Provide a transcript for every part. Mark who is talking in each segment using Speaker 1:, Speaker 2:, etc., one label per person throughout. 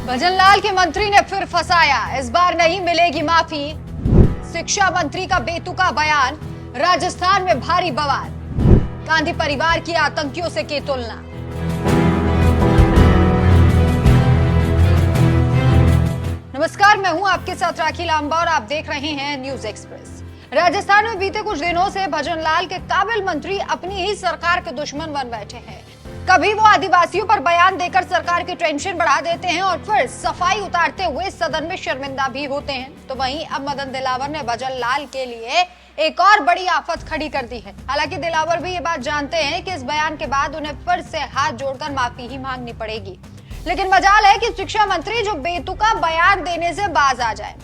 Speaker 1: भजनलाल के मंत्री ने फिर फंसाया, इस बार नहीं मिलेगी माफी। शिक्षा मंत्री का बेतुका बयान, राजस्थान में भारी बवाल। गांधी परिवार की आतंकियों से की तुलना। नमस्कार, मैं हूं आपके साथ राखी लांबा और आप देख रहे हैं न्यूज एक्सप्रेस। राजस्थान में बीते कुछ दिनों से भजनलाल के काबिल मंत्री अपनी ही सरकार के दुश्मन बन बैठे हैं। कभी वो आदिवासियों पर बयान देकर सरकार की टेंशन बढ़ा देते हैं और फिर सफाई उतारते हुए सदन में शर्मिंदा भी होते हैं। तो वहीं अब मदन दिलावर ने भजनलाल के लिए एक और बड़ी आफत खड़ी कर दी है। हालांकि दिलावर भी ये बात जानते हैं कि इस बयान के बाद उन्हें फिर से हाथ जोड़कर माफी ही मांगनी पड़ेगी, लेकिन मजाल है कि शिक्षा मंत्री जो बेतुका बयान देने से बाज आ जाए।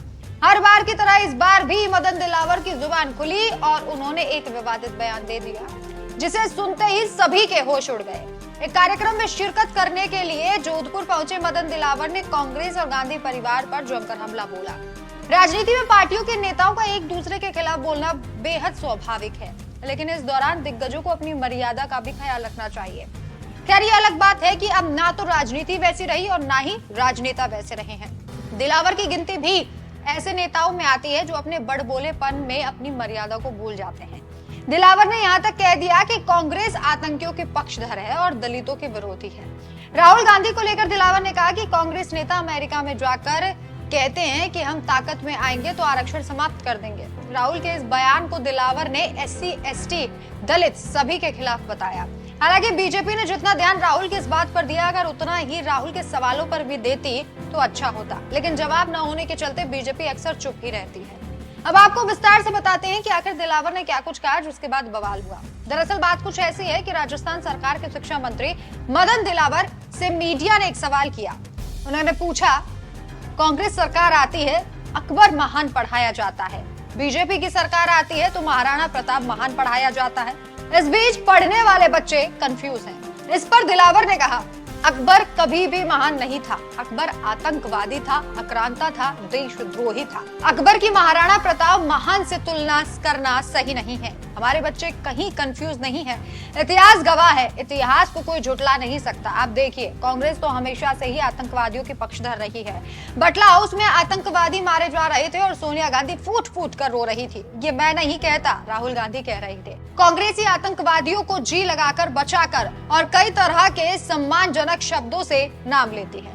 Speaker 1: हर बार की तरह इस बार भी मदन दिलावर की जुबान खुली और उन्होंने एक विवादित बयान दे दिया, जिसे सुनते ही सभी के होश उड़ गए। एक कार्यक्रम में शिरकत करने के लिए जोधपुर पहुंचे मदन दिलावर ने कांग्रेस और गांधी परिवार पर जमकर हमला बोला। राजनीति में पार्टियों के नेताओं का एक दूसरे के खिलाफ बोलना बेहद स्वाभाविक है, लेकिन इस दौरान दिग्गजों को अपनी मर्यादा का भी ख्याल रखना चाहिए। खैर, ये अलग बात है कि अब ना तो राजनीति वैसी रही और ना ही राजनेता वैसे रहे हैं। दिलावर की गिनती भी ऐसे नेताओं में आती है जो अपने बड़बोलेपन में अपनी मर्यादा को भूल जाते हैं। दिलावर ने यहाँ तक कह दिया कि कांग्रेस आतंकियों के पक्षधर है और दलितों के विरोधी है। राहुल गांधी को लेकर दिलावर ने कहा कि कांग्रेस नेता अमेरिका में जाकर कहते हैं कि हम ताकत में आएंगे तो आरक्षण समाप्त कर देंगे। राहुल के इस बयान को दिलावर ने SC, ST, दलित सभी के खिलाफ बताया। हालांकि बीजेपी ने जितना ध्यान राहुल की इस बात पर दिया, अगर उतना ही राहुल के सवालों पर भी देती तो अच्छा होता, लेकिन जवाब न होने के चलते बीजेपी अक्सर चुप ही रहती है। अब आपको विस्तार से बताते हैं कि आखिर दिलावर ने क्या कुछ कहा जिसके बाद बवाल हुआ। दरअसल बात कुछ ऐसी है कि राजस्थान सरकार के शिक्षा मंत्री मदन दिलावर से मीडिया ने एक सवाल किया। उन्होंने पूछा, कांग्रेस सरकार आती है, अकबर महान पढ़ाया जाता है, बीजेपी की सरकार आती है तो महाराणा प्रताप महान पढ़ाया जाता है। इस बीच पढ़ने वाले बच्चे कंफ्यूज हैं। इस पर दिलावर ने कहा, अकबर कभी भी महान नहीं था, अकबर आतंकवादी था, आक्रांता था, देशद्रोही था। अकबर की महाराणा प्रताप महान से तुलना करना सही नहीं है। हमारे बच्चे कहीं कंफ्यूज नहीं है, इतिहास गवाह है, इतिहास को कोई झुटला नहीं सकता। आप देखिए, कांग्रेस तो हमेशा से ही आतंकवादियों के पक्षधर रही है। बटला हाउस में आतंकवादी मारे जा रहे थे और सोनिया गांधी फूट फूट कर रो रही थी। ये मैं नहीं कहता, राहुल गांधी कह रहे थे। कांग्रेसी आतंकवादियों को जी लगाकर, बचाकर और कई तरह के सम्मानजनक शब्दों से नाम लेती है।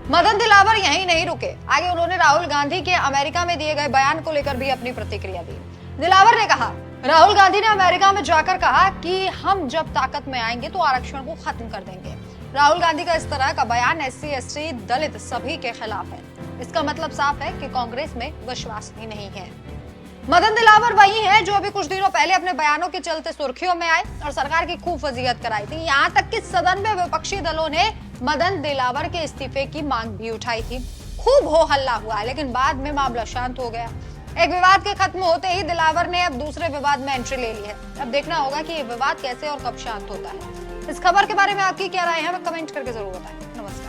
Speaker 1: मदन दिलावर यहीं नहीं रुके, आगे उन्होंने राहुल गांधी के अमेरिका में दिए गए बयान को लेकर भी अपनी प्रतिक्रिया दी। दिलावर ने कहा, राहुल गांधी ने अमेरिका में जाकर कहा कि हम जब ताकत में आएंगे तो आरक्षण को खत्म कर देंगे। राहुल गांधी का इस तरह का बयान SC, ST, दलित सभी के खिलाफ है। इसका मतलब साफ है कि कांग्रेस में विश्वास ही नहीं है। मदन दिलावर वही है जो अभी कुछ दिनों पहले अपने बयानों के चलते सुर्खियों में आए और सरकार की खूब फजीहत कराई थी। यहाँ तक कि सदन में विपक्षी दलों ने मदन दिलावर के इस्तीफे की मांग भी उठाई थी। खूब हो हल्ला हुआ, लेकिन बाद में मामला शांत हो गया। एक विवाद के खत्म होते ही दिलावर ने अब दूसरे विवाद में एंट्री ले ली है। अब देखना होगा कि ये विवाद कैसे और कब शांत होता है। इस खबर के बारे में आपकी क्या राय है, हमें कमेंट करके जरूर बताएं। नमस्कार।